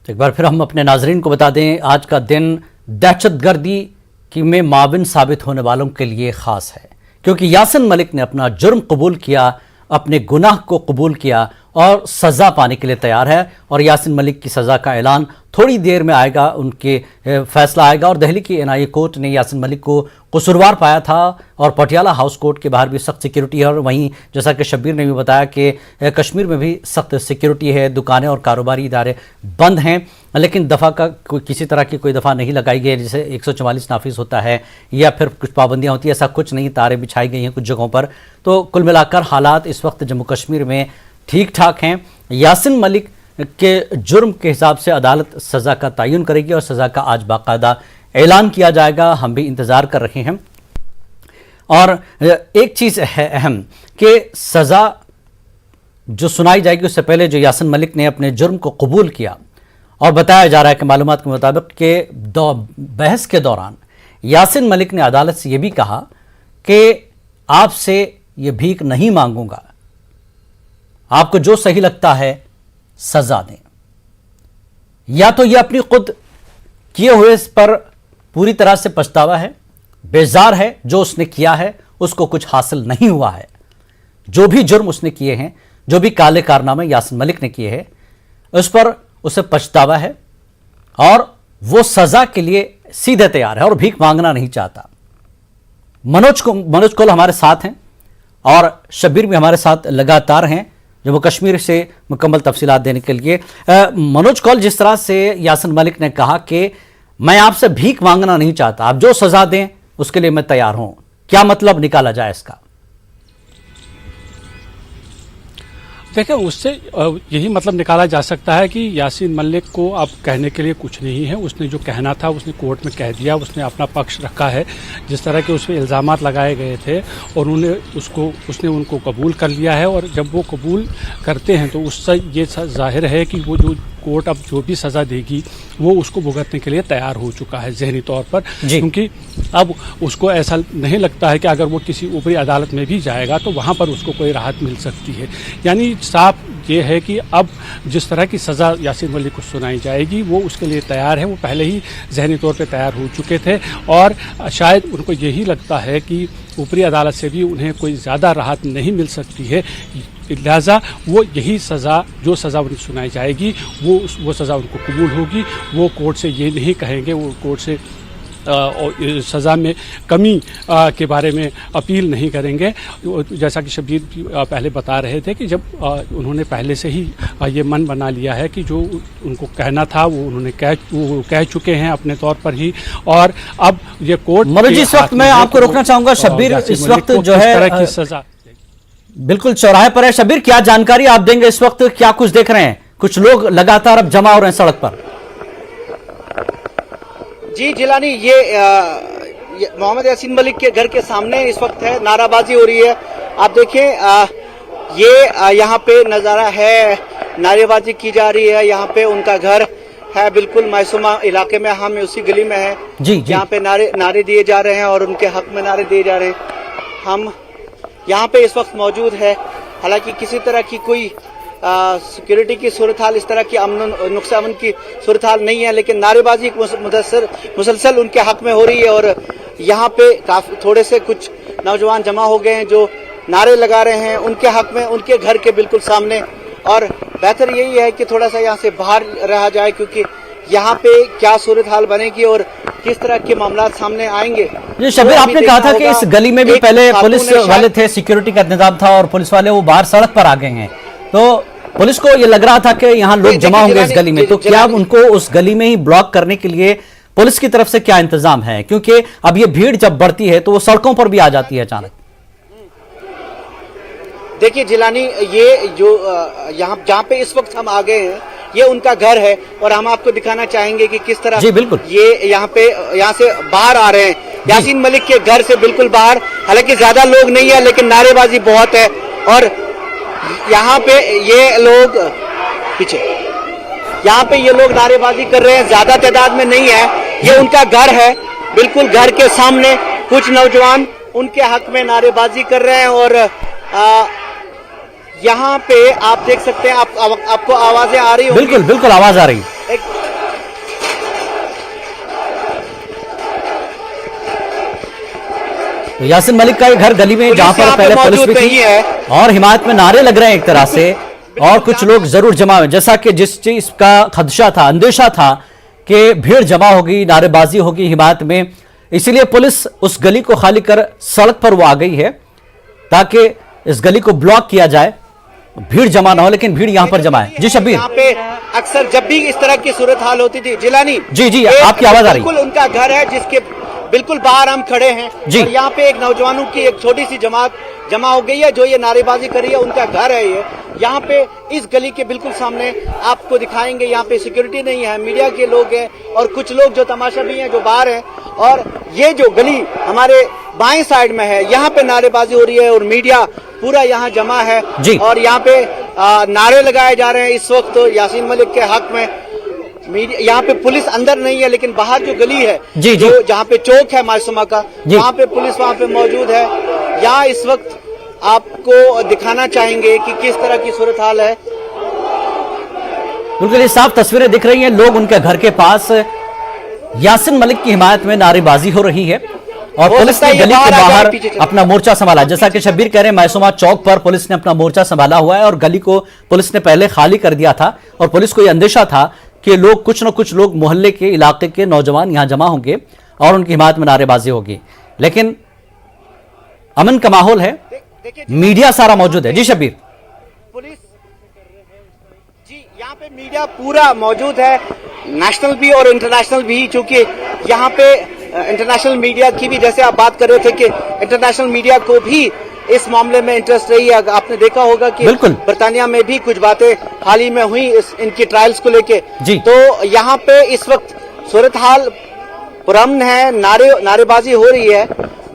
तो एक बार फिर हम अपने नाजरीन को बता दें, आज का दिन दहशतगर्दी की में माविन साबित होने वालों के लिए खास है, क्योंकि यासिन मलिक ने अपना जुर्म कबूल किया, अपने गुनाह को कबूल किया और सज़ा पाने के लिए तैयार है। और यासिन मलिक की सज़ा का ऐलान थोड़ी देर में आएगा, उनके फैसला आएगा। और दिल्ली की एनआईए कोर्ट ने यासिन मलिक को कसूरवार पाया था और पटियाला हाउस कोर्ट के बाहर भी सख्त सिक्योरिटी है। और वहीं जैसा कि शब्बीर ने भी बताया कि कश्मीर में भी सख्त सिक्योरिटी है, दुकानें और कारोबारी इदारे बंद हैं, लेकिन दफ़ा का किसी तरह की कोई दफ़ा नहीं लगाई गई है, जैसे 144 नाफिज होता है या फिर कुछ पाबंदियाँ होती है, ऐसा कुछ नहीं। तारें बिछाई गई हैं कुछ जगहों पर। तो कुल मिलाकर हालात इस वक्त जम्मू कश्मीर में ठीक ठाक हैं। यासिन मलिक के जुर्म के हिसाब से अदालत सज़ा का तयन करेगी और सज़ा का आज बाकायदा ऐलान किया जाएगा। हम भी इंतज़ार कर रहे हैं। और एक चीज़ है अहम कि सज़ा जो सुनाई जाएगी उससे पहले जो यासिन मलिक ने अपने जुर्म को कबूल किया, और बताया जा रहा है कि मालूमात के मुताबिक कि बहस के दौरान यासिन मलिक ने अदालत से यह भी कहा कि आपसे ये भीख नहीं मांगूंगा, आपको जो सही लगता है सजा दें। या तो ये अपनी खुद किए हुए पर पूरी तरह से पछतावा है, बेजार है, जो उसने किया है उसको कुछ हासिल नहीं हुआ है। जो भी जुर्म उसने किए हैं, जो भी काले कारनामे यासिन मलिक ने किए हैं, उस पर उसे पछतावा है और वो सजा के लिए सीधे तैयार है और भीख मांगना नहीं चाहता। मनोज कौल हमारे साथ हैं और शब्बीर भी हमारे साथ लगातार हैं जम्मू कश्मीर से मुकम्मल तफसीलात देने के लिए। मनोज कौल, जिस तरह से यासिन मलिक ने कहा कि मैं आपसे भीख मांगना नहीं चाहता, आप जो सजा दें उसके लिए मैं तैयार हूं, क्या मतलब निकाला जाए इसका? देखिए, उससे यही मतलब निकाला जा सकता है कि यासिन मलिक को अब कहने के लिए कुछ नहीं है। उसने जो कहना था उसने कोर्ट में कह दिया, उसने अपना पक्ष रखा है। जिस तरह के उस पर इल्ज़ामात लगाए गए थे और उसने उनको कबूल कर लिया है। और जब वो कबूल करते हैं तो उससे ये जाहिर है कि वो जो कोर्ट अब जो भी सज़ा देगी वो उसको भुगतने के लिए तैयार हो चुका है ज़हनी तौर पर, क्योंकि अब उसको ऐसा नहीं लगता है कि अगर वो किसी ऊपरी अदालत में भी जाएगा तो वहाँ पर उसको कोई राहत मिल सकती है। यानी साफ ये है कि अब जिस तरह की सज़ा यासिन मलिक को सुनाई जाएगी वो उसके लिए तैयार है। वो पहले ही ज़हनी तौर पर तैयार हो चुके थे और शायद उनको यही लगता है कि ऊपरी अदालत से भी उन्हें कोई ज़्यादा राहत नहीं मिल सकती है, लिहाजा वो यही सज़ा, जो सज़ा उन्हें सुनाई जाएगी वो सज़ा उनको कबूल होगी। वो कोर्ट से ये नहीं कहेंगे, वो कोर्ट से सज़ा में कमी के बारे में अपील नहीं करेंगे। जैसा कि शब्बीर पहले बता रहे थे कि जब उन्होंने पहले से ही ये मन बना लिया है कि जो उनको कहना था वो उन्होंने कह चुके हैं अपने तौर पर ही। और अब ये कोर्ट मरोज, इस वक्त मैं आपको रोकना चाहूंगा शब्बीर, इस वक्त जो है की सज़ा बिल्कुल चौराहे पर है। शब्बीर, क्या जानकारी आप देंगे, इस वक्त क्या कुछ देख रहे हैं? कुछ लोग लगातार अब जमा हो रहे हैं सड़क पर। जी जिलानी, ये मोहम्मद यासीन मलिक के घर के सामने इस वक्त है, नाराबाजी हो रही है। आप देखें, ये यहाँ पे नज़ारा है, नारेबाजी की जा रही है। यहाँ पे उनका घर है, बिल्कुल मायसूमा इलाके में, हम उसी गली में है जी। यहाँ पे नारे दिए जा रहे हैं और उनके हक में नारे दिए जा रहे हैं। हम यहाँ पे इस वक्त मौजूद है। हालांकि किसी तरह की कोई सिक्योरिटी की सूरत हाल, इस तरह की नुक्सा अमन की सूरत हाल नहीं है, लेकिन नारेबाजी मुसलसल उनके हक में हो रही है। और यहाँ पे काफी थोड़े से कुछ नौजवान जमा हो गए हैं जो नारे लगा रहे हैं उनके हक में, उनके घर के बिल्कुल सामने। और बेहतर यही है कि थोड़ा सा यहाँ से बाहर रहा जाए, क्योंकि यहाँ पे क्या सूरत हाल बनेगी और किस तरह के मामला सामने आएंगे। ये शब्बीर, आपने कहा था कि इस गली में भी पहले पुलिस वाले थे, सिक्योरिटी का इंतजाम था और पुलिस वाले वो बाहर सड़क पर आ गए हैं, तो पुलिस को ये लग रहा था कि यहाँ लोग जमा होंगे इस गली में, तो क्या उनको उस गली में ही ब्लॉक करने के लिए पुलिस की तरफ से क्या इंतजाम है? क्योंकि अब ये भीड़ जब बढ़ती है तो वो सड़कों पर भी आ जाती है अचानक। देखिए जिलानी, ये जो यहाँ जहाँ पे इस वक्त हम आ गए हैं ये उनका घर है और हम आपको दिखाना चाहेंगे कि किस तरह जी बिल्कुल ये यहाँ से बाहर आ रहे हैं, यासीन मलिक के घर से बिल्कुल बाहर। हालांकि ज्यादा लोग नहीं है लेकिन नारेबाजी बहुत है। और यहाँ पे ये लोग पीछे, यहाँ पे ये लोग नारेबाजी कर रहे हैं, ज्यादा तादाद में नहीं है। ये उनका घर है, बिल्कुल घर के सामने कुछ नौजवान उनके हक में नारेबाजी कर रहे हैं। और यहाँ पे आप देख सकते हैं, आपको आवाजें आ रही होंगी। बिल्कुल बिल्कुल आवाज आ रही है। एक तो यासिन मलिक का ये घर गली में जहां पर यहाँ पे पहले पुलिस मौजूद भी थी नहीं है। और हिमायत में नारे लग रहे हैं एक तरह से, और कुछ लोग जरूर जमा हुए, जैसा कि जिस चीज का खदशा था, अंदेशा था कि भीड़ जमा होगी, नारेबाजी होगी हिमायत में, इसीलिए पुलिस उस गली को खाली कर सड़क पर वो आ गई है ताकि इस गली को ब्लॉक किया जाए, भीड़ जमा ना हो, लेकिन भीड़ यहां पर जमा है। जी शब्बीर। यहाँ पे अक्सर जब भी इस तरह की सूरत हाल होती थी, जिलानी जी जी, आपकी आवाज आ रही है। बिल्कुल उनका घर है जिसके बिल्कुल बाहर हम खड़े हैं जी। और यहाँ पे एक नौजवानों की एक छोटी सी जमात जमा हो गई है जो ये नारेबाजी कर रही है, उनका घर है ये। यहाँ पे इस गली के बिल्कुल सामने आपको दिखाएंगे, यहाँ पे सिक्योरिटी नहीं है, मीडिया के लोग हैं और कुछ लोग जो तमाशा भी हैं जो बाहर हैं, और ये जो गली हमारे बाएं साइड में है, यहाँ पे नारेबाजी हो रही है और मीडिया पूरा यहाँ जमा है जी। और यहाँ पे नारे लगाए जा रहे हैं इस वक्त यासीन मलिक के हक में। यहाँ पे पुलिस अंदर नहीं है, लेकिन बाहर जो गली है जी, जो जी। जहाँ पे चौक है मासूमा का, जी। वहाँ पे पुलिस वहाँ पे मौजूद है। यहाँ इस वक्त आपको दिखाना चाहेंगे कि किस तरह की सूरत हाल है। बिल्कुल ये साफ तस्वीरें दिख रही हैं, लोग उनके घर के पास यासिन मलिक की हिमायत में नारेबाजी हो रही है और हो पुलिस सकता ने है ये गली के बाहर आ जाए, बाहर पीछे चले। अपना मोर्चा संभाला, जैसा कि शब्बीर कह रहे हैं, मासूमा चौक पर पुलिस ने अपना मोर्चा संभाला हुआ है और गली को पुलिस ने पहले खाली कर दिया था और पुलिस को यह अंदेशा था कि लोग कुछ न कुछ लोग मोहल्ले के इलाके के नौजवान यहां जमा होंगे और उनकी हिमायत में नारेबाजी होगी, लेकिन अमन का माहौल है, देखिए मीडिया सारा मौजूद है। जी शब्बीर। पुलिस जी यहाँ पे मीडिया पूरा मौजूद है, नेशनल भी और इंटरनेशनल भी, चूंकि यहाँ पे इंटरनेशनल मीडिया की भी, जैसे आप बात कर रहे थे कि इंटरनेशनल मीडिया को भी इस मामले में इंटरेस्ट रही है। आपने देखा होगा कि बिल्कुल। बर्तानिया में भी कुछ बातें हाल ही में हुई इनकी ट्रायल्स को लेके जी। तो यहाँ पे इस वक्त सूरत हाल पुरअमन है, नारेबाजी हो रही है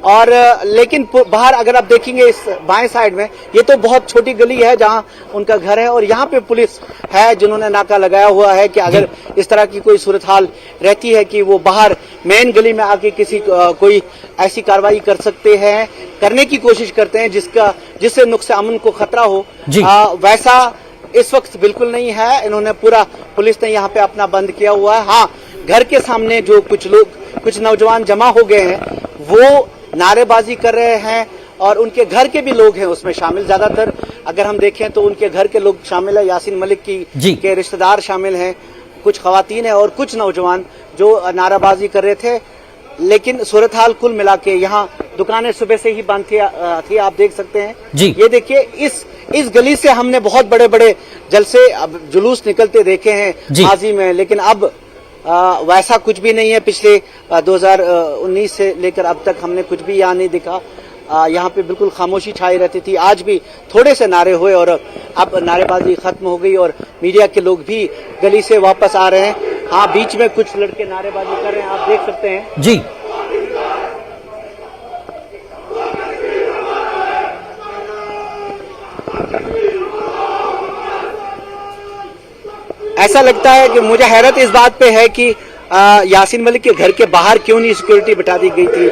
और लेकिन बाहर अगर आप देखेंगे इस बाएं साइड में, ये तो बहुत छोटी गली है जहां उनका घर है और यहाँ पे पुलिस है जिन्होंने नाका लगाया हुआ है कि अगर इस तरह की कोई सूरत हाल रहती है कि वो बाहर मेन गली में आके किसी कोई ऐसी कार्रवाई कर सकते हैं, करने की कोशिश करते हैं जिससे नुक्से अमन को खतरा हो। वैसा इस वक्त बिल्कुल नहीं है, इन्होंने पूरा पुलिस ने यहाँ पे अपना बंद किया हुआ है। हाँ, घर के सामने जो कुछ नौजवान जमा हो गए हैं वो नारेबाजी कर रहे हैं और उनके घर के भी लोग हैं उसमें शामिल। ज्यादातर अगर हम देखें तो उनके घर के लोग शामिल है, यासीन मलिक के रिश्तेदार शामिल हैं, कुछ खवातीन है और कुछ नौजवान जो नारेबाजी कर रहे थे। लेकिन सूरत हाल कुल मिला के यहाँ दुकानें सुबह से ही बंद थी, आप देख सकते हैं जी। ये देखिए इस गली से हमने बहुत बड़े बड़े जलसे जुलूस निकलते देखे हैं माजी में, लेकिन अब वैसा कुछ भी नहीं है। पिछले 2019 से लेकर अब तक हमने कुछ भी यहाँ नहीं दिखा। यहाँ पे बिल्कुल खामोशी छाई रहती थी। आज भी थोड़े से नारे हुए और अब नारेबाजी खत्म हो गई और मीडिया के लोग भी गली से वापस आ रहे हैं। हाँ, बीच में कुछ लड़के नारेबाजी कर रहे हैं, आप देख सकते हैं जी। ऐसा लगता है कि मुझे हैरत इस बात पे है कि यासीन मलिक के घर के बाहर क्यों नहीं सिक्योरिटी बिठा दी गई थी,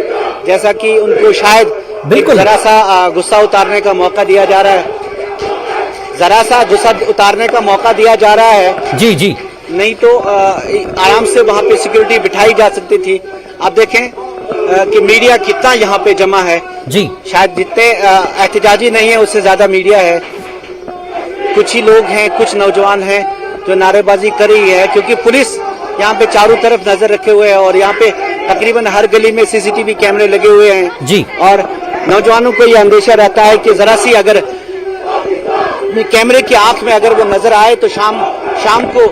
जैसा कि उनको शायद बिल्कुल जरा सा गुस्सा उतारने का मौका दिया जा रहा है, जरा सा गुस्सा उतारने का मौका दिया जा रहा है। जी जी, नहीं तो आराम से वहां पे सिक्योरिटी बिठाई जा सकती थी। आप देखें कि मीडिया कितना यहाँ पे जमा है जी, शायद जितने एहतजाजी नहीं है उससे ज्यादा मीडिया है। कुछ ही लोग हैं, कुछ नौजवान हैं जो नारेबाजी कर रही है, क्योंकि पुलिस यहाँ पे चारों तरफ नजर रखे हुए है और यहाँ पे तकरीबन हर गली में सीसीटीवी कैमरे लगे हुए हैं जी। और नौजवानों को ये अंदेशा रहता है कि जरा सी अगर कैमरे की आंख में अगर वो नजर आए तो शाम को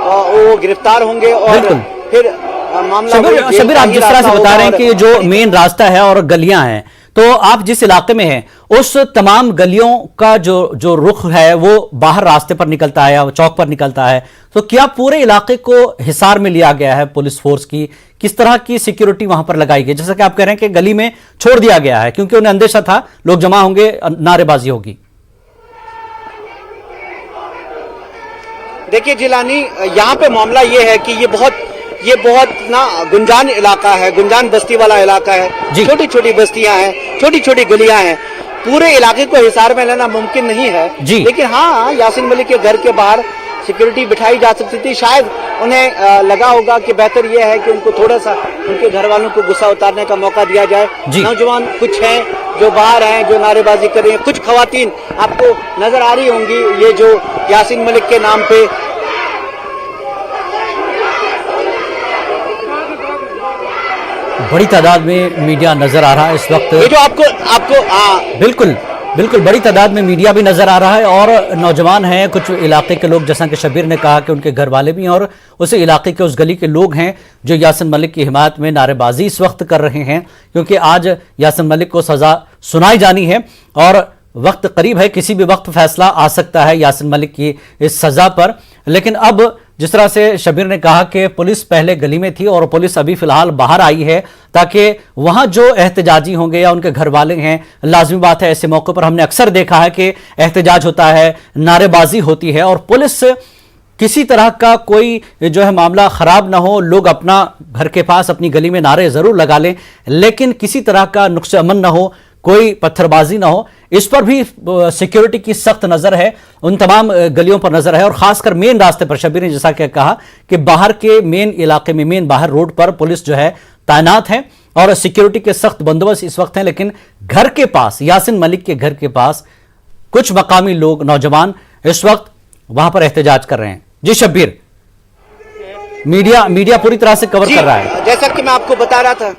वो गिरफ्तार होंगे और फिर मामला। शब्बीर, आप जिस तरह से बता रहे हैं कि जो मेन रास्ता है और गलियां हैं, तो आप जिस इलाके में हैं उस तमाम गलियों का जो रुख है वो बाहर रास्ते पर निकलता है या चौक पर निकलता है, तो क्या पूरे इलाके को हिसार में लिया गया है पुलिस फोर्स की? किस तरह की सिक्योरिटी वहां पर लगाई गई? जैसा कि आप कह रहे हैं कि गली में छोड़ दिया गया है क्योंकि उन्हें अंदेशा था लोग जमा होंगे, नारेबाजी होगी। देखिए जिलानी, यहाँ पे मामला ये है कि ये बहुत ना गुंजान इलाका है, गुंजान बस्ती वाला इलाका है, छोटी छोटी बस्तियां हैं, छोटी छोटी गलियां हैं, पूरे इलाके को हिसार में लेना मुमकिन नहीं है जी। लेकिन हाँ, यासीन मलिक के घर के बाहर सिक्योरिटी बिठाई जा सकती थी, शायद उन्हें लगा होगा कि बेहतर यह है कि उनको थोड़ा सा उनके घर वालों को गुस्सा उतारने का मौका दिया जाए। नौजवान कुछ हैं जो बाहर हैं, जो नारेबाजी कर रहे हैं। कुछ खवातीन आपको नजर आ रही होंगी, ये जो यासीन मलिक के नाम पे बड़ी तादाद में मीडिया नजर आ रहा है इस वक्त। ये जो आपको बिल्कुल बिल्कुल बड़ी तादाद में मीडिया भी नजर आ रहा है और नौजवान हैं, कुछ इलाके के लोग, जैसा कि शब्बीर ने कहा कि उनके घर वाले भी हैं और उस इलाके के, उस गली के लोग हैं जो यासीन मलिक की हिमायत में नारेबाजी इस वक्त कर रहे हैं, क्योंकि आज यासीन मलिक को सजा सुनाई जानी है और वक्त करीब है, किसी भी वक्त फैसला आ सकता है यासीन मलिक की इस सजा पर। लेकिन अब जिस तरह से शब्बीर ने कहा कि पुलिस पहले गली में थी और पुलिस अभी फिलहाल बाहर आई है ताकि वहां जो एहतजाजी होंगे या उनके घर वाले हैं, लाजमी बात है ऐसे मौके पर हमने अक्सर देखा है कि एहतजाज होता है, नारेबाजी होती है और पुलिस किसी तरह का कोई जो है मामला खराब ना हो, लोग अपना घर के पास अपनी गली में नारे जरूर लगा लें, लेकिन किसी तरह का नुक्स अमन ना हो, कोई पत्थरबाजी ना हो, इस पर भी सिक्योरिटी की सख्त नजर है, उन तमाम गलियों पर नजर है और खासकर मेन रास्ते पर। शब्बीर ने जैसा कि कहा कि बाहर के मेन इलाके में, मेन बाहर रोड पर पुलिस जो है तैनात है और सिक्योरिटी के सख्त बंदोबस्त इस वक्त हैं, लेकिन घर के पास, यासीन मलिक के घर के पास कुछ मकामी लोग, नौजवान इस वक्त वहां पर एहतजाज कर रहे हैं। जी शब्बीर, मीडिया पूरी तरह से कवर कर रहा है। जैसा कि मैं आपको बता रहा था,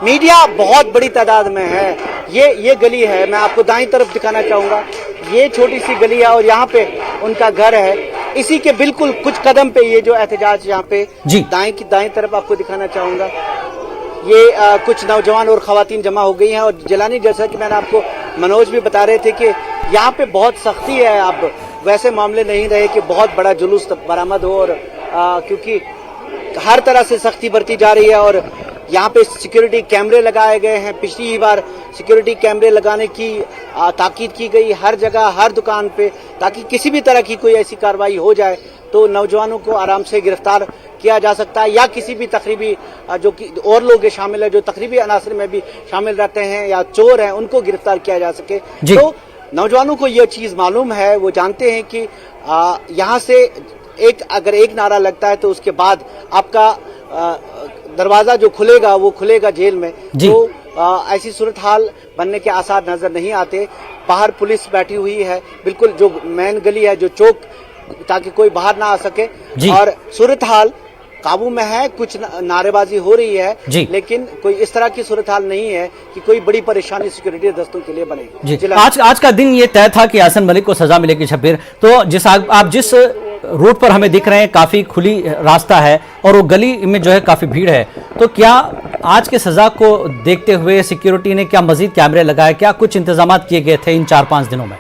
मीडिया बहुत बड़ी तादाद में है। ये गली है, मैं आपको दाईं तरफ दिखाना चाहूंगा, ये छोटी सी गली है और यहाँ पे उनका घर है। इसी के बिल्कुल कुछ कदम पे ये जो एहतजाज यहाँ पे दाईं तरफ आपको दिखाना चाहूंगा, ये कुछ नौजवान और खवातीन जमा हो गई हैं। और जिलानी, जैसा कि मैंने आपको मनोज भी बता रहे थे कि यहाँ पे बहुत सख्ती है। अब वैसे मामले नहीं रहे कि बहुत बड़ा जुलूस बरामद हो, और क्योंकि हर तरह से सख्ती बरती जा रही है और यहाँ पे सिक्योरिटी कैमरे लगाए गए हैं। पिछली ही बार सिक्योरिटी कैमरे लगाने की ताकीद की गई हर जगह, हर दुकान पे, ताकि किसी भी तरह की कोई ऐसी कार्रवाई हो जाए तो नौजवानों को आराम से गिरफ्तार किया जा सकता है, या किसी भी तकरीबी जो कि और लोग शामिल है, जो तकरीबी अनासर में भी शामिल रहते हैं या चोर हैं, उनको गिरफ्तार किया जा सके। तो नौजवानों को ये चीज मालूम है, वो जानते हैं कि यहाँ से अगर एक नारा लगता है तो उसके बाद आपका दरवाजा जो खुलेगा वो खुलेगा जेल में। तो ऐसी सूरत हाल बनने के आसार नजर नहीं आते। बाहर पुलिस बैठी हुई है, बिल्कुल जो मेन गली है, जो चौक, ताकि कोई बाहर ना आ सके, और सूरत हाल काबू में है। कुछ नारेबाजी हो रही है, लेकिन कोई इस तरह की सूरत हाल नहीं है कि कोई बड़ी परेशानी सिक्योरिटी दस्तों के लिए बनेगी। आज का दिन ये तय था कि यासीन मलिक को सजा मिलेगी। शब्बीर, तो आप जिस रूट पर हमें दिख रहे हैं, काफी खुली रास्ता है और वो गली में जो है काफी भीड़ है, तो क्या आज के सजा को देखते हुए सिक्योरिटी ने क्या मजीद कैमरे लगाए, क्या कुछ इंतजाम किए गए थे इन 4-5 दिनों में?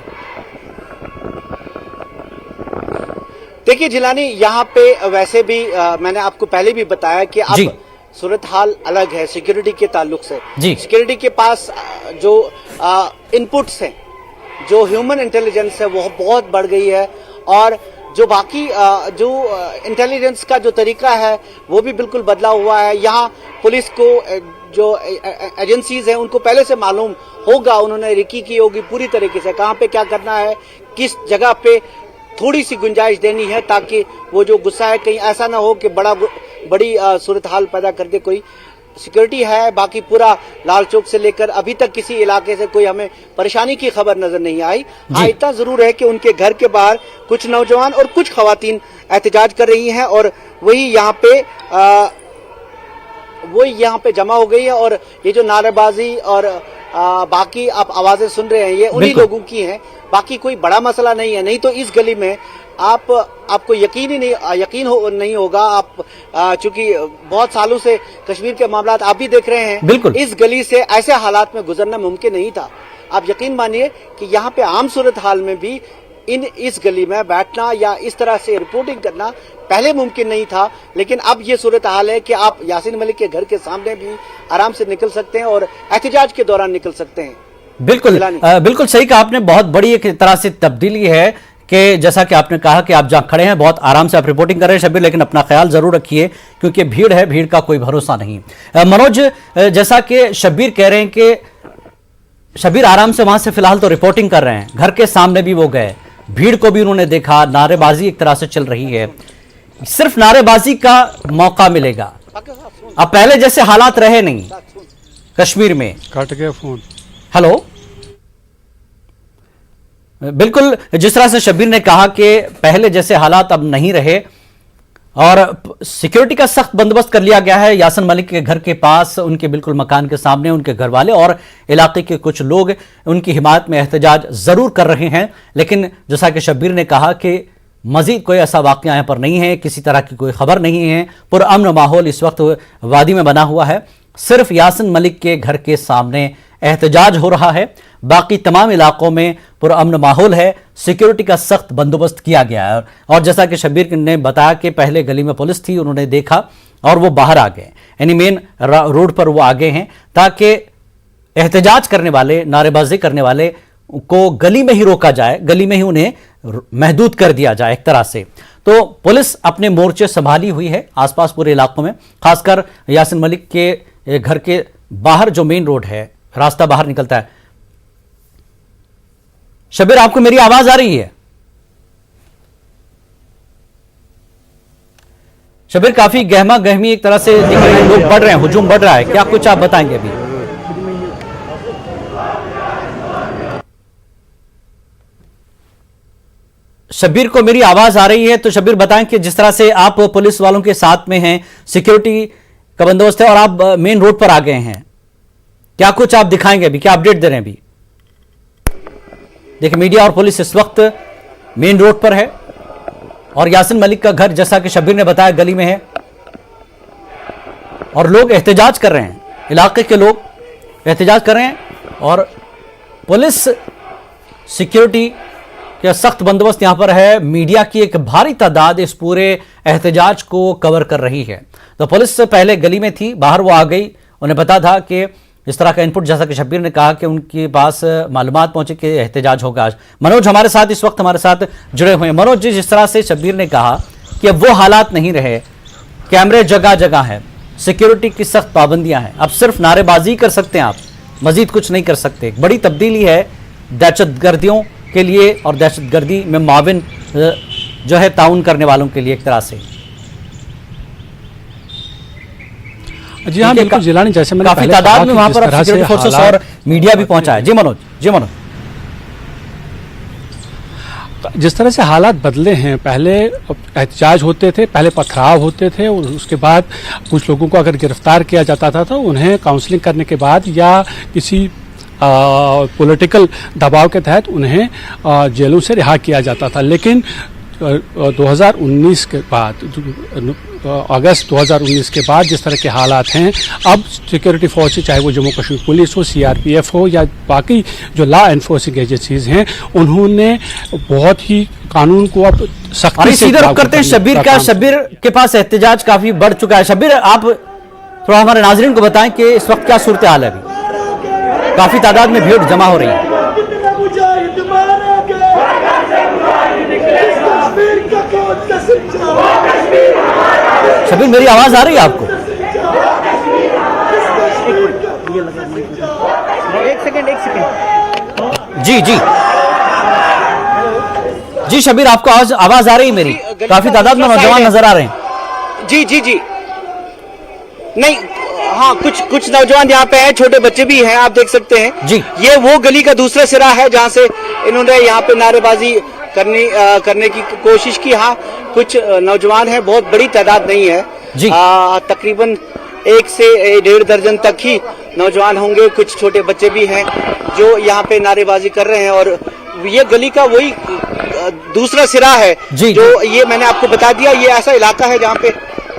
देखिए जिलानी, यहाँ पे वैसे भी मैंने आपको पहले भी बताया कि अब सूरत हाल अलग है सिक्योरिटी के ताल्लुक से। सिक्योरिटी के पास जो इनपुट्स हैं, जो ह्यूमन इंटेलिजेंस है, वो बहुत बढ़ गई है, और जो बाकी जो इंटेलिजेंस का जो तरीका है वो भी बिल्कुल बदला हुआ है। यहाँ पुलिस को जो एजेंसीज हैं उनको पहले से मालूम होगा, उन्होंने रिकी की होगी पूरी तरीके से, कहाँ पे क्या करना है, किस जगह पे थोड़ी सी गुंजाइश देनी है, ताकि वो जो गुस्सा है कहीं ऐसा ना हो कि बड़ी सूरत हाल पैदा कर दे कोई। सिक्योरिटी है, बाकी पूरा लाल चौक से लेकर अभी तक किसी इलाके से कोई हमें परेशानी की खबर नजर नहीं आई। हाँ, इतना जरूर है कि उनके घर के बाहर कुछ नौजवान और कुछ खवातीन एहतजाज कर रही हैं और वही यहाँ पे जमा हो गई है। और ये जो नारेबाजी और बाकी आप आवाजें सुन रहे हैं, ये उन्हीं लोगों की हैं, बाकी कोई बड़ा मसला नहीं है। नहीं तो इस गली में आपको यकीन नहीं होगा। आप चूंकि बहुत सालों से कश्मीर के मामलात आप भी देख रहे हैं, इस गली से ऐसे हालात में गुजरना मुमकिन नहीं था। आप यकीन मानिए कि यहाँ पे आम सूरत हाल में भी इस गली में बैठना या इस तरह से रिपोर्टिंग करना पहले मुमकिन नहीं था, लेकिन अब ये सूरत हाल है कि आप यासीन मलिक के घर के सामने भी आराम से निकल सकते हैं और एहतजाज के दौरान निकल सकते हैं। बिल्कुल सही कहा आपने, बहुत बड़ी एक तरह से तब्दीली है कि जैसा कि आपने कहा कि आप जहां खड़े हैं बहुत आराम से आप रिपोर्टिंग कर रहे हैं शब्बीर, लेकिन अपना ख्याल जरूर रखिए क्योंकि भीड़ है, भीड़ का कोई भरोसा नहीं। मनोज, जैसा कि शब्बीर कह रहे हैं कि शब्बीर आराम से वहां से फिलहाल तो रिपोर्टिंग कर रहे हैं, घर के सामने भी वो गए, भीड़ को भी उन्होंने देखा, नारेबाजी एक तरह से चल रही है, सिर्फ नारेबाजी का मौका मिलेगा। अब पहले जैसे हालात रहे नहीं कश्मीर में। कट गया फोन। हेलो, बिल्कुल जिस तरह से शब्बीर ने कहा कि पहले जैसे हालात अब नहीं रहे और सिक्योरिटी का सख्त बंदोबस्त कर लिया गया है यासिन मलिक के घर के पास, उनके बिल्कुल मकान के सामने उनके घर वाले और इलाके के कुछ लोग उनकी हिमायत में एहतजाज जरूर कर रहे हैं। लेकिन जैसा कि शब्बीर ने कहा कि मजीद कोई ऐसा वाकया यहाँ पर नहीं है, किसी तरह की कोई खबर नहीं है, पुरअमन माहौल इस वक्त वादी में बना हुआ है। सिर्फ यासिन मलिक के घर के सामने एहतजाज हो रहा है, बाकी तमाम इलाकों में पुरअमन माहौल है, सिक्योरिटी का सख्त बंदोबस्त किया गया है। और जैसा कि शब्बीर ने बताया कि पहले गली में पुलिस थी, उन्होंने देखा और वो बाहर आ गए, यानी मेन रोड पर वो आ गए हैं ताकि एहतजाज करने वाले, नारेबाजी करने वाले को गली में ही रोका जाए, गली में ही उन्हें महदूद कर दिया जाए एक तरह से। तो पुलिस अपने मोर्चे संभाली हुई है आसपास पूरे इलाकों में, खासकर यासिन मलिक के घर के बाहर जो मेन रोड है, रास्ता बाहर निकलता है। शब्बीर, आपको मेरी आवाज आ रही है? शब्बीर, काफी गहमा गहमी एक तरह से दिख रही है, लोग बढ़ रहे हैं, हुजूम बढ़ रहा है, क्या कुछ आप बताएंगे अभी? शब्बीर को मेरी आवाज आ रही है? तो शब्बीर बताएं कि जिस तरह से आप पुलिस वालों के साथ में हैं, सिक्योरिटी का बंदोबस्त है और आप मेन रोड पर आ गए हैं, क्या कुछ आप दिखाएंगे अभी, क्या अपडेट दे रहे हैं अभी? देखिए, मीडिया और पुलिस इस वक्त मेन रोड पर है और यासिन मलिक का घर जैसा कि शब्बीर ने बताया गली में है और लोग एहतजाज कर रहे हैं, इलाके के लोग एहतजाज कर रहे हैं और पुलिस सिक्योरिटी के सख्त बंदोबस्त यहां पर है। मीडिया की एक भारी तादाद इस पूरे एहतजाज को कवर कर रही है। तो पुलिस से पहले गली में थी, बाहर वो आ गई, उन्हें पता था कि इस तरह का इनपुट, जैसा कि शब्बीर ने कहा कि उनके पास मालूमात पहुंचे कि एहतजाज होगा आज। मनोज हमारे साथ इस वक्त हमारे साथ जुड़े हुए हैं। मनोज जी, जिस तरह से शब्बीर ने कहा कि अब वो हालात नहीं रहे, कैमरे जगह जगह है, सिक्योरिटी की सख्त पाबंदियां हैं, अब सिर्फ नारेबाजी कर सकते हैं आप, मजीद कुछ नहीं कर सकते। बड़ी तब्दीली है दहशतगर्दियों के लिए और दहशतगर्दी में माविन जो है ताउन करने वालों के लिए एक तरह से। जी हाँ, बिल्कुल जिलानी, जैसे मैंने काफी तादाद में वहां पर सिक्योरिटी फोर्सेस और मीडिया भी पहुंचा है। जी मनोज, जी मनोज, जिस तरह से हालात बदले हैं, पहले एहतजाज होते थे, पहले पथराव होते थे और उसके बाद कुछ लोगों को अगर गिरफ्तार किया जाता था तो उन्हें काउंसलिंग करने के बाद या किसी पॉलिटिकल दबाव के तहत उन्हें जेलों से रिहा किया जाता था। लेकिन 2019 के बाद, अगस्त 2019 के बाद जिस तरह के हालात हैं, अब सिक्योरिटी फोर्स, चाहे वो जम्मू कश्मीर पुलिस हो, सीआरपीएफ हो या बाकी जो लॉ एनफोर्सिंग एजेंसीज हैं, उन्होंने बहुत ही कानून को अब सख्ती से सीधे करते हैं। शब्बीर का, शब्बीर के पास एहतजाज काफी बढ़ चुका है। शब्बीर, आप थोड़ा हमारे नाजरीन को बताएं कि इस वक्त क्या सूरत हाल है? अभी काफी तादाद में भीड़ जमा हो रही है। शब्बीर, मेरी आवाज आ रही है आपको? एक सेकंड। जी जी जी शब्बीर, आपको आवाज आ रही है मेरी? काफी तादाद में नौजवान नजर आ रहे हैं। जी जी जी, नहीं, हाँ, कुछ नौजवान यहाँ पे हैं, छोटे बच्चे भी हैं, आप देख सकते हैं जी। ये वो गली का दूसरा सिरा है जहाँ से इन्होंने यहाँ पे नारेबाजी करने की कोशिश की। हाँ, कुछ नौजवान हैं, बहुत बड़ी तादाद नहीं है जी। तकरीबन 1 से 1.5 दर्जन तक ही नौजवान होंगे। कुछ छोटे बच्चे भी हैं जो यहाँ पे नारेबाजी कर रहे हैं और ये गली का वही दूसरा सिरा है जी, जो ये मैंने आपको बता दिया। ये ऐसा इलाका है जहाँ पे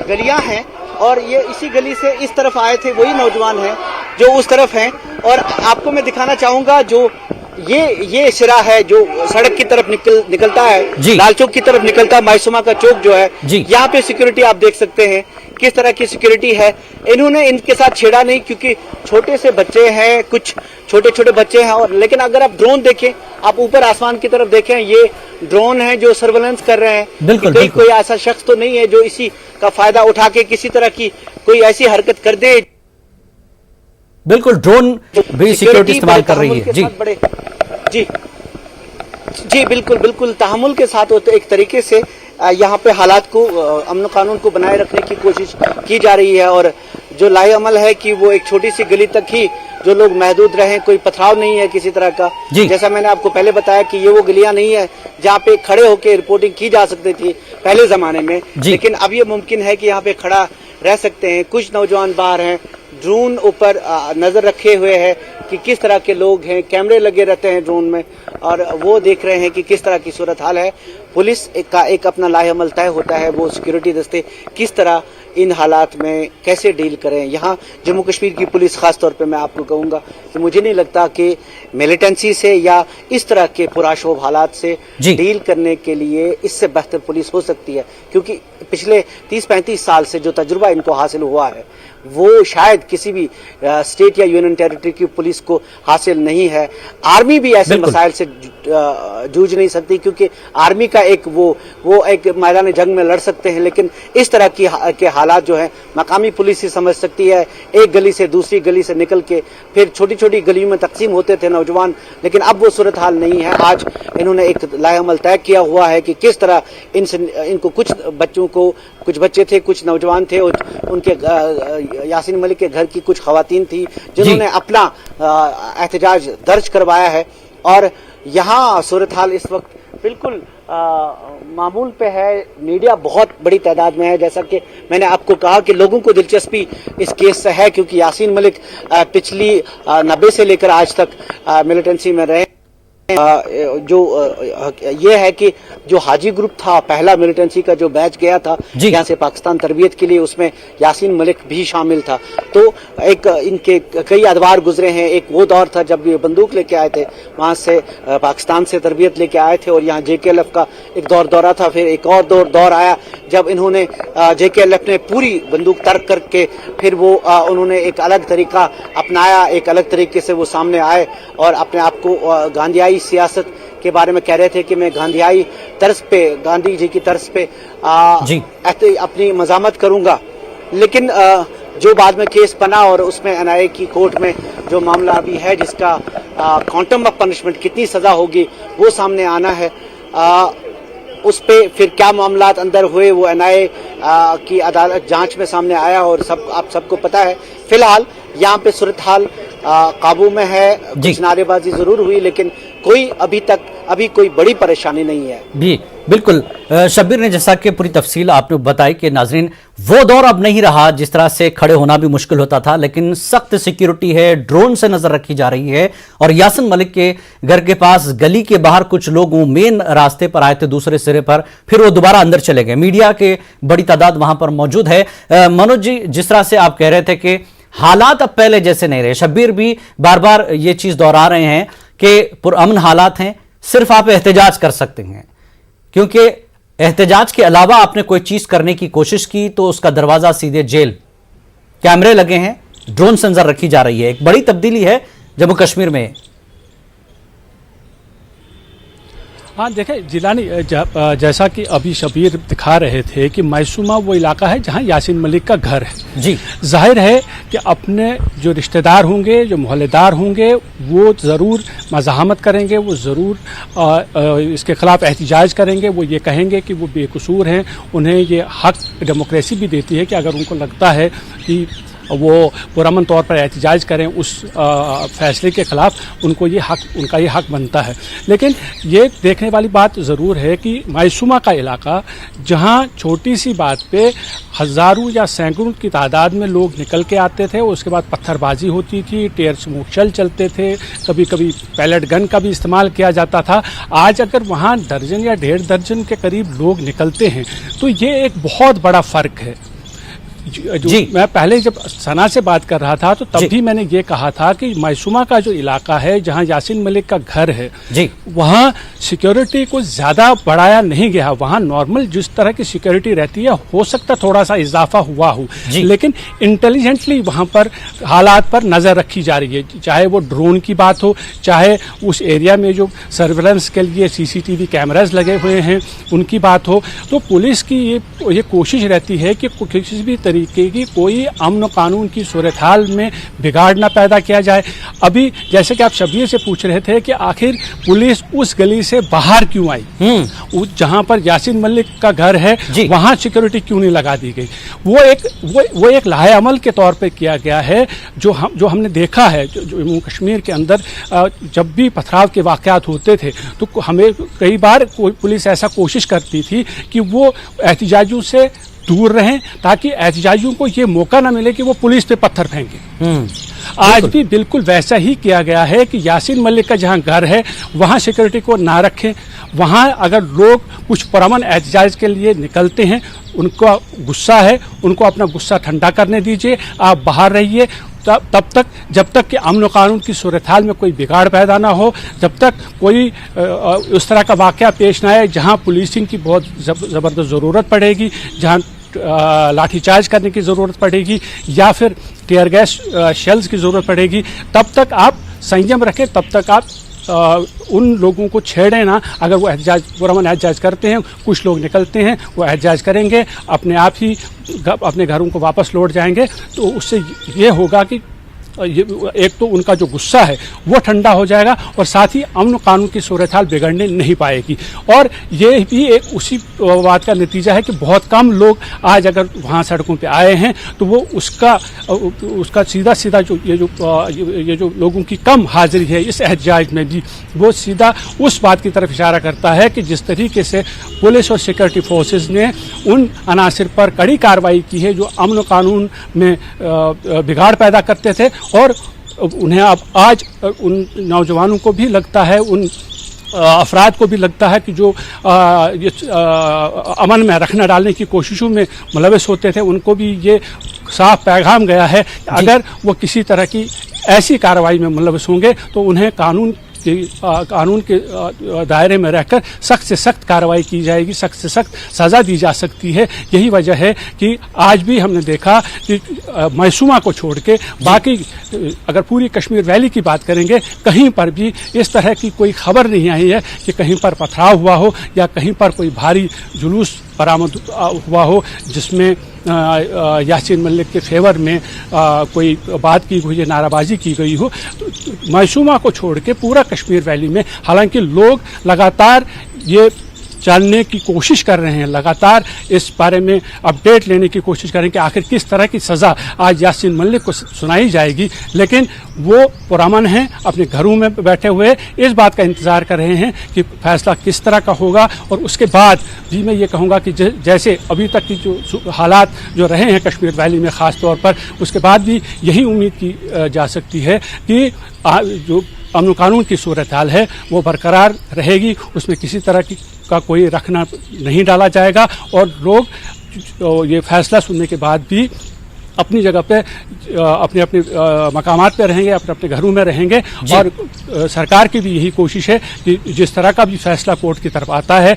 गलियां हैं और ये इसी गली से इस तरफ आए थे, वही नौजवान हैं जो उस तरफ हैं। और आपको मैं दिखाना चाहूंगा, जो ये सिरा है जो सड़क की तरफ निकलता है, लाल चौक की तरफ निकलता है, मायसूमा का चौक जो है, यहाँ पे सिक्योरिटी आप देख सकते हैं किस तरह की सिक्योरिटी है। इन्होंने इनके साथ छेड़ा नहीं क्योंकि छोटे से बच्चे हैं, कुछ छोटे बच्चे हैं। और लेकिन अगर आप ड्रोन देखें, आप ऊपर आसमान की तरफ देखें, ये ड्रोन है जो सर्वेलेंस कर रहे हैं। बिल्कुल, कोई ऐसा शख्स तो नहीं है जो इसी का फायदा उठा के किसी तरह की कोई ऐसी हरकत कर दे। बिल्कुल, ड्रोन भी सिक्योरिटी इस्तेमाल कर रही है। जी जी, बिल्कुल तहम्मुल के साथ होते एक तरीके से यहाँ पे हालात को अमन कानून को बनाए रखने की कोशिश की जा रही है। और जो लाहेअमल है कि वो एक छोटी सी गली तक ही जो लोग महदूद रहे, कोई पथराव नहीं है किसी तरह का। जैसा मैंने आपको पहले बताया कि ये वो गलियां नहीं है जहाँ पे खड़े होकर रिपोर्टिंग की जा सकती थी पहले जमाने में, लेकिन अब ये मुमकिन है कि यहाँ पे खड़ा रह सकते हैं। कुछ नौजवान बाहर हैं, ड्रोन ऊपर नजर रखे हुए हैं कि किस तरह के लोग हैं, कैमरे लगे रहते हैं ड्रोन में और वो देख रहे हैं कि किस तरह की सूरत हाल है। पुलिस का एक अपना लाहेअमल तय होता है, वो सिक्योरिटी दस्ते किस तरह इन हालात में कैसे डील करें। यहाँ जम्मू कश्मीर की पुलिस खास तौर पे मैं आपको कहूँगा कि मुझे नहीं लगता कि मिलिटेंसी से या इस तरह के पुराशोभ हालात से डील करने के लिए इससे बेहतर पुलिस हो सकती है, क्योंकि पिछले 30-35 साल से जो तजुर्बा इनको हासिल हुआ है वो शायद किसी भी स्टेट या यूनियन टेरिटरी की पुलिस को हासिल नहीं है। आर्मी भी ऐसे मसाइल से जूझ नहीं सकती, क्योंकि आर्मी का एक वो एक मैदान जंग में लड़ सकते हैं, लेकिन इस तरह के हालात जो है मकामी पुलिस ही समझ सकती है। एक गली से दूसरी गली से निकल के फिर छोटी छोटी गलियों में तकसीम होते थे नौजवान, लेकिन अब वो सूरत हाल नहीं है। आज इन्होंने एक लाहेअमल तय किया हुआ है कि किस तरह इनको कुछ बच्चों को, कुछ बच्चे थे, कुछ नौजवान थे, उनके यासीन मलिक के घर की कुछ खवातीन थी जिन्होंने अपना एहतजाज दर्ज करवाया है। और यहाँ सूरत हाल इस वक्त बिल्कुल मामूल पे है। मीडिया बहुत बड़ी तादाद में है, जैसा कि मैंने आपको कहा कि लोगों को दिलचस्पी इस केस से है, क्योंकि यासीन मलिक पिछली 90 से लेकर आज तक मिलिटेंसी में रहे। जो ये है कि जो हाजी ग्रुप था, पहला मिलिटेंसी का जो बैच गया था यहाँ से पाकिस्तान तरबियत के लिए, उसमें यासीन मलिक भी शामिल था। तो एक इनके कई अदवार गुजरे हैं। एक वो दौर था जब ये बंदूक लेके आए थे, वहां से पाकिस्तान से तरबियत लेके आए थे और यहाँ JKLF का एक दौरा था। फिर एक और दौर आया जब इन्होंने JKLF ने पूरी बंदूक तर्क करके फिर वो उन्होंने एक अलग तरीका अपनाया, एक अलग तरीके से वो सामने आए और अपने आप को गांधीयाई सियासत के बारे में कह रहे थे कि मैं गांधीयाई तर्ज पे, गांधी जी की तर्ज पे अपनी मजामत करूंगा। लेकिन जो बाद में केस बना और उसमें NIA की कोर्ट में जो मामला अभी है, जिसका क्वांटम ऑफ पनिशमेंट कितनी सजा होगी वो सामने आना है। उस पे फिर क्या मामलात अंदर हुए वो NIA की अदालत जांच में सामने आया और आप सबको पता है। फिलहाल यहाँ पे सूरत हाल काबू में है। कुछ नारेबाजी जरूर हुई, लेकिन अभी कोई बड़ी परेशानी नहीं है। भी बिल्कुल शब्बीर ने जैसा कि पूरी तफसील आपने बताई कि नाजरीन वो दौर अब नहीं रहा जिस तरह से खड़े होना भी मुश्किल होता था, लेकिन सख्त सिक्योरिटी है, ड्रोन से नजर रखी जा रही है। और यासीन मलिक के घर के पास गली के बाहर कुछ लोग मेन रास्ते पर आए थे दूसरे सिरे पर, फिर वो दोबारा अंदर चले गए। मीडिया के बड़ी तादाद वहां पर मौजूद है। मनोज जी, जिस तरह से आप कह रहे थे कि हालात अब पहले जैसे नहीं रहे, शब्बीर भी बार बार ये चीज दोहरा रहे हैं कि पुरअमन हालात हैं, सिर्फ आप एहतजाज कर सकते हैं, क्योंकि एहतजाज के अलावा आपने कोई चीज करने की कोशिश की तो उसका दरवाजा सीधे जेल। कैमरे लगे हैं, ड्रोन से नजर रखी जा रही है। एक बड़ी तब्दीली है जम्मू कश्मीर में। हाँ देखें जिलानी, जैसा कि अभी शब्बीर दिखा रहे थे कि मैसूमा वो इलाका है जहाँ यासीन मलिक का घर है। जी जाहिर है कि अपने जो रिश्तेदार होंगे, जो मोहल्लेदार होंगे, वो ज़रूर मज़ाहमत करेंगे, वो ज़रूर इसके खिलाफ एहतजाज करेंगे। वो ये कहेंगे कि वो बेकसूर हैं, उन्हें ये हक डेमोक्रेसी भी देती है कि अगर उनको लगता है कि वो पुरअमन तौर पर एहतजाज करें उस फैसले के खिलाफ, उनको ये हक, उनका ये हक बनता है। लेकिन ये देखने वाली बात ज़रूर है कि मैसूमा का इलाका, जहाँ छोटी सी बात पे हज़ारों या सैकड़ों की तादाद में लोग निकल के आते थे, उसके बाद पत्थरबाजी होती थी, टेयर स्मोक शल चलते थे, कभी कभी पैलेट गन का भी इस्तेमाल किया जाता था। आज अगर वहाँ दर्जन या 1.5 दर्जन के करीब लोग निकलते हैं तो ये एक बहुत बड़ा फ़र्क है। जो मैं पहले जब सना से बात कर रहा था तो तब भी मैंने ये कहा था कि मैसूमा का जो इलाका है जहां यासीन मलिक का घर है, वहां सिक्योरिटी को ज्यादा बढ़ाया नहीं गया। वहां नॉर्मल जिस तरह की सिक्योरिटी रहती है, हो सकता थोड़ा सा इजाफा हुआ हो, लेकिन इंटेलिजेंटली वहां पर हालात पर नजर रखी जा रही है। चाहे वो ड्रोन की बात हो, चाहे उस एरिया में जो सर्विलेंस के लिए CCTV कैमराज लगे हुए हैं उनकी बात हो, तो पुलिस की ये कोशिश रहती है कि किसी भी तरीके की कोई अमन कानून की सूरत हाल में बिगाड़ ना पैदा किया जाए। अभी जैसे कि आप शब्बीर से पूछ रहे थे कि आखिर पुलिस उस गली से बाहर क्यों आई, जहां पर यासीन मलिक का घर है वहां सिक्योरिटी क्यों नहीं लगा दी गई। वो एक लाहेअमल के तौर पे किया गया है। जो हमने देखा है जम्मू कश्मीर के अंदर जब भी पथराव के वाकयात होते थे तो हमें कई बार पुलिस ऐसा कोशिश करती थी कि वो एहतजाजियों से दूर रहें ताकि एहतजाजियों को ये मौका ना मिले कि वो पुलिस पे पत्थर फेंके। आज भी बिल्कुल वैसा ही किया गया है कि यासीन मलिक का जहां घर है वहां सिक्योरिटी को ना रखें। वहां अगर लोग कुछ पुरअमन एहतजाज के लिए निकलते हैं, उनका गुस्सा है, उनको अपना गुस्सा ठंडा करने दीजिए, आप बाहर रहिए तब तक जब तक कि अमन कानून की सूरत हाल में कोई बिगाड़ पैदा ना हो, जब तक कोई उस तरह का वाक़या पेश ना आए जहां पुलिसिंग की बहुत ज़बरदस्त ज़रूरत पड़ेगी, जहां लाठीचार्ज करने की ज़रूरत पड़ेगी या फिर टीयर गैस शेल्स की ज़रूरत पड़ेगी, तब तक आप संयम रखें, तब तक आप उन लोगों को छेड़ें ना। अगर वो एहतजाज पुरअमन एहतजाज करते हैं, कुछ लोग निकलते हैं, वो एहतजाज करेंगे, अपने आप ही अपने घरों को वापस लौट जाएंगे, तो उससे ये होगा कि एक तो उनका जो गुस्सा है वो ठंडा हो जाएगा और साथ ही अमन कानून की सूरत हाल बिगड़ने नहीं पाएगी। और ये भी एक उसी बात का नतीजा है कि बहुत कम लोग आज अगर वहाँ सड़कों पे आए हैं तो वो उसका सीधा जो ये जो लोगों की कम हाजिरी है इस एहतजाज में भी, वो सीधा उस बात की तरफ इशारा करता है कि जिस तरीके से पुलिस और सिक्योरिटी फोर्सेज ने उन अनासिर पर कड़ी कार्रवाई की है जो अमन कानून में बिगाड़ पैदा करते थे, और उन्हें अब आज उन नौजवानों को भी लगता है, उन अफराद को भी लगता है कि जो अमन में रखना डालने की कोशिशों में मुलविस होते थे, उनको भी ये साफ पैगाम गया है कि अगर वो किसी तरह की ऐसी कार्रवाई में मुलविस होंगे तो उन्हें कानून के दायरे में रहकर सख्त से सख्त कार्रवाई की जाएगी, सख्त से सख्त सज़ा दी जा सकती है। यही वजह है कि आज भी हमने देखा कि मैसूमा को छोड़ के बाकी अगर पूरी कश्मीर वैली की बात करेंगे, कहीं पर भी इस तरह की कोई खबर नहीं आई है कि कहीं पर पथराव हुआ हो या कहीं पर कोई भारी जुलूस बरामद हुआ हो जिसमें यासीन मलिक के फेवर में कोई बात की हुई है, नाराबाजी की गई हो। तो मैसूमा को छोड़ के पूरा कश्मीर वैली में हालांकि लोग लगातार ये जानने की कोशिश कर रहे हैं, लगातार इस बारे में अपडेट लेने की कोशिश कर रहे हैं कि आखिर किस तरह की सज़ा आज यासीन मलिक को सुनाई जाएगी, लेकिन वो पुरअमन हैं, अपने घरों में बैठे हुए इस बात का इंतज़ार कर रहे हैं कि फैसला किस तरह का होगा। और उसके बाद भी मैं ये कहूँगा कि जैसे अभी तक की जो हालात जो रहे हैं कश्मीर वैली में ख़ास तौर पर, उसके बाद भी यही उम्मीद की जा सकती है कि जो अमन कानून की सूरत हाल है वो बरकरार रहेगी, उसमें किसी तरह का कोई रखना नहीं डाला जाएगा और लोग ये फैसला सुनने के बाद भी अपनी जगह पे अपने अपने मकामात पे रहेंगे, अपने अपने घरों में रहेंगे। और सरकार की भी यही कोशिश है कि जिस तरह का भी फैसला कोर्ट की तरफ आता है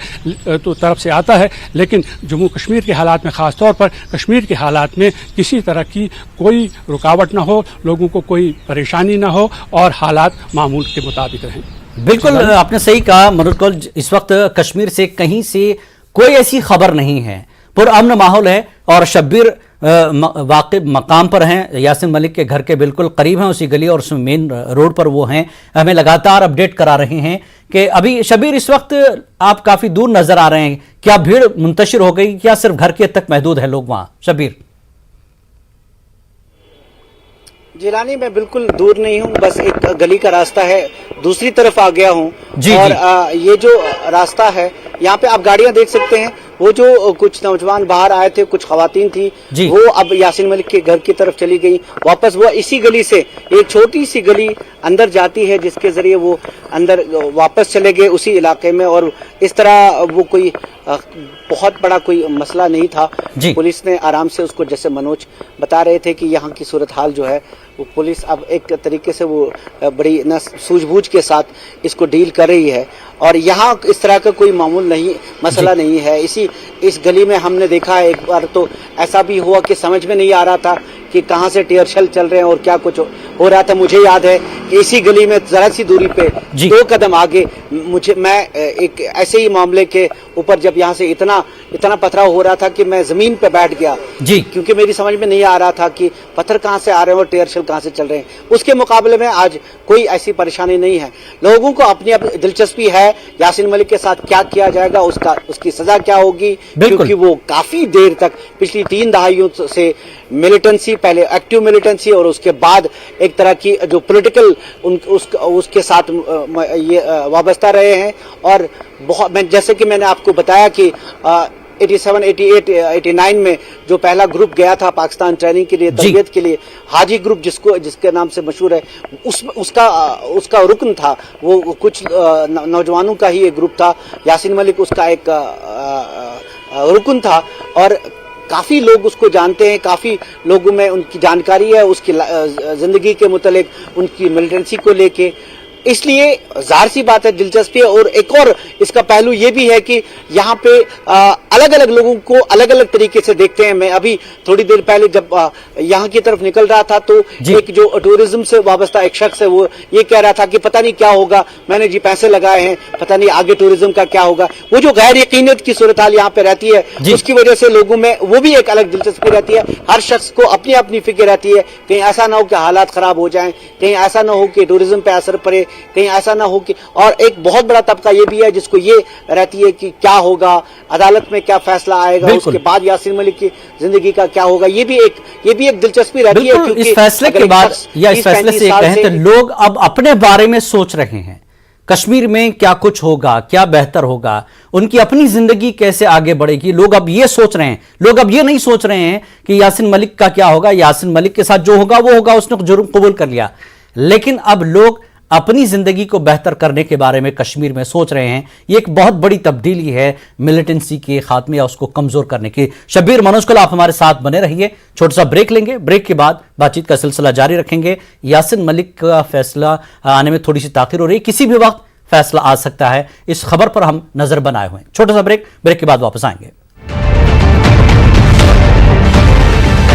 तो तरफ से आता है, लेकिन जम्मू कश्मीर के हालात में ख़ास तौर पर कश्मीर के हालात में किसी तरह की कोई रुकावट ना हो, लोगों को कोई परेशानी ना हो और हालात मामूल के मुताबिक रहें। बिल्कुल आपने सही कहा मनोज कौल, इस वक्त कश्मीर से कहीं से कोई ऐसी खबर नहीं है, पुरअमन माहौल है और शब्बीर वाक़िब मकाम पर हैं, यासीन मलिक के घर के बिल्कुल करीब हैं, उसी गली और उस मेन रोड पर वो हैं। हमें लगातार अपडेट करा रहे हैं कि अभी शब्बीर इस वक्त आप काफ़ी दूर नज़र आ रहे हैं, क्या भीड़ मुंतशिर हो गई, क्या सिर्फ घर के तक महदूद है लोग वहाँ? शब्बीर जिलानी मैं बिल्कुल दूर नहीं हूँ, बस एक गली का रास्ता है, दूसरी तरफ आ गया हूँ। और ये जो रास्ता है यहाँ पे आप गाड़ियां देख सकते हैं, वो जो कुछ नौजवान बाहर आए थे, कुछ खवातीन थी, वो अब यासीन मलिक के घर की तरफ चली गई वापस। वो इसी गली से एक छोटी सी गली अंदर जाती है जिसके जरिए वो अंदर वापस चले गए उसी इलाके में। और इस तरह वो कोई बहुत बड़ा कोई मसला नहीं था, पुलिस ने आराम से उसको, जैसे मनोज बता रहे थे कि यहाँ की सूरत हाल जो है वो पुलिस अब एक तरीके से वो बड़ी न सूझबूझ के साथ इसको डील कर रही है। और यहाँ इस तरह का कोई मामूल नहीं, मसला नहीं है। इस गली में हमने देखा है, एक बार तो ऐसा भी हुआ कि समझ में नहीं आ रहा था कि कहाँ से टीयर शेल चल रहे हैं और क्या कुछ हो रहा था। मुझे याद है कि इसी गली में जरा सी दूरी पे 2 कदम आगे मैं एक ऐसे ही मामले के ऊपर जब यहाँ से इतना पथराव हो रहा था कि मैं जमीन पे बैठ गया जी, क्योंकि मेरी समझ में नहीं आ रहा था कि पत्थर कहाँ से आ रहे हैं और टीयर शेल कहाँ से चल रहे हैं। उसके मुकाबले में आज कोई ऐसी परेशानी नहीं है। लोगों को अपनी दिलचस्पी है यासीन मलिक के साथ क्या किया जाएगा, उसकी सजा क्या होगी, क्योंकि वो काफी देर तक पिछली 3 दहाइयों से मिलिटेंसी, पहले एक्टिव मिलिटेंसी और उसके बाद एक तरह की जो पॉलिटिकल उसके साथ ये वाबस्ता रहे हैं। और बहुत जैसे कि मैंने आपको बताया कि 87, 88, 89 में जो पहला ग्रुप गया था पाकिस्तान ट्रेनिंग के लिए, तरबियत के लिए, हाजी ग्रुप जिसके नाम से मशहूर है, उसका रुकन था। वो कुछ नौजवानों का ही एक ग्रुप था। यासीन मलिक उसका एक रुकन था और काफी लोग उसको जानते हैं, काफी लोगों में उनकी जानकारी है उसकी जिंदगी के मुतालिक, उनकी मिलिटेंसी को लेके। इसलिए जाहिर सी बात है दिलचस्पी है। और एक और इसका पहलू ये भी है कि यहाँ पे अलग अलग लोगों को अलग अलग तरीके से देखते हैं। मैं अभी थोड़ी देर पहले जब यहाँ की तरफ निकल रहा था तो एक जो टूरिज्म से वाबस्ता एक शख्स है वो ये कह रहा था कि पता नहीं क्या होगा, मैंने जी पैसे लगाए हैं, पता नहीं आगे टूरिज्म का क्या होगा। वो जो गैर यकीनियत की सूरत हाल यहाँ पे रहती है उसकी वजह से लोगों में वो भी एक अलग दिलचस्पी रहती है। हर शख्स को अपनी अपनी फिक्र रहती है, कहीं ऐसा ना हो कि हालात खराब हो जाएं, कहीं ऐसा ना हो कि टूरिज्म पे असर पड़े, कहीं ऐसा ना हो कि। और एक बहुत बड़ा तबका ये भी है जिसको ये रहती है कि क्या होगा, अदालत में क्या फैसला आएगा, उसके बाद यासीन मलिक की जिंदगी का क्या होगा। ये भी एक दिलचस्पी रहती है क्योंकि इस फैसले के बाद या इस फैसले से कहें तो लोग अब अपने बारे में सोच रहे हैं, कश्मीर में क्या कुछ होगा, क्या बेहतर होगा, उनकी अपनी जिंदगी कैसे आगे बढ़ेगी। लोग अब ये सोच रहे हैं, लोग अब ये नहीं सोच रहे हैं कि यासीन मलिक का क्या होगा। यासीन मलिक के साथ जो होगा वो होगा, उसने जुर्म कबूल कर लिया। लेकिन अब लोग अपनी जिंदगी को बेहतर करने के बारे में कश्मीर में सोच रहे हैं। ये एक बहुत बड़ी तब्दीली है मिलिटेंसी के खात्मे या उसको कमजोर करने की। शब्बीर, मनोज कल आप हमारे साथ बने रहिए, छोटा सा ब्रेक लेंगे, ब्रेक के बाद बातचीत का सिलसिला जारी रखेंगे। यासीन मलिक का फैसला आने में थोड़ी सी ताखिर हो रही है, किसी भी वक्त फैसला आ सकता है, इस खबर पर हम नजर बनाए हुए हैं। छोटा सा ब्रेक के बाद वापस आएंगे।